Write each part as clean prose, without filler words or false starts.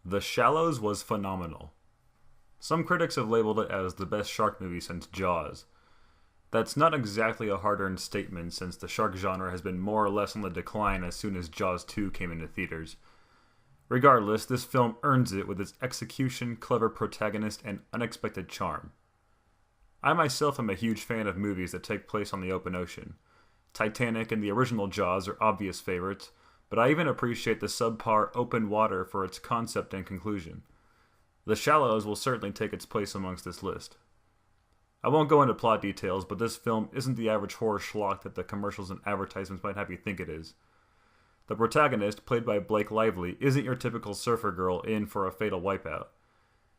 The Shallows was phenomenal. Some critics have labeled it as the best shark movie since Jaws. That's not exactly a hard-earned statement since the shark genre has been more or less on the decline as soon as Jaws 2 came into theaters. Regardless, this film earns it with its execution, clever protagonist, and unexpected charm. I myself am a huge fan of movies that take place on the open ocean. Titanic and the original Jaws are obvious favorites, but I even appreciate the subpar open water for its concept and conclusion. The Shallows will certainly take its place amongst this list. I won't go into plot details, but this film isn't the average horror schlock that the commercials and advertisements might have you think it is. The protagonist, played by Blake Lively, isn't your typical surfer girl in for a fatal wipeout.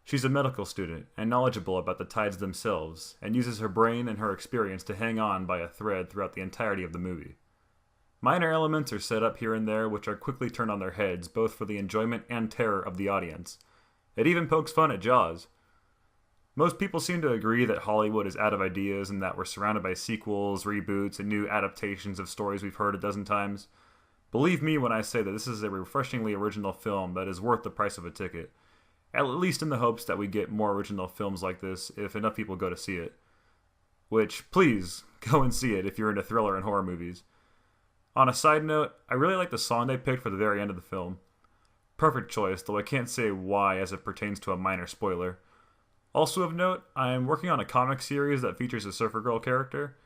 She's a medical student and knowledgeable about the tides themselves, and uses her brain and her experience to hang on by a thread throughout the entirety of the movie. Minor elements are set up here and there which are quickly turned on their heads, both for the enjoyment and terror of the audience. It even pokes fun at Jaws. Most people seem to agree that Hollywood is out of ideas and that we're surrounded by sequels, reboots, and new adaptations of stories we've heard a dozen times. Believe me when I say that this is a refreshingly original film that is worth the price of a ticket, at least in the hopes that we get more original films like this if enough people go to see it. Which, please, go and see it if you're into thriller and horror movies. On a side note, I really like the song they picked for the very end of the film. Perfect choice, though I can't say why as it pertains to a minor spoiler. Also of note, I am working on a comic series that features a surfer girl character.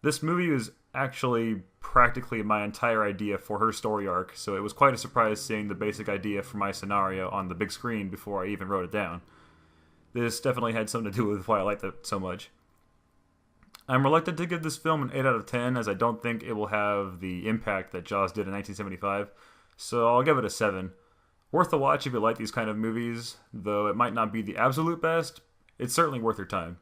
This movie is actually practically my entire idea for her story arc, so it was quite a surprise seeing the basic idea for my scenario on the big screen before I even wrote it down. This definitely had something to do with why I liked it so much. I'm reluctant to give this film an 8 out of 10 as I don't think it will have the impact that Jaws did in 1975, so I'll give it a 7. Worth a watch if you like these kind of movies, though it might not be the absolute best, it's certainly worth your time.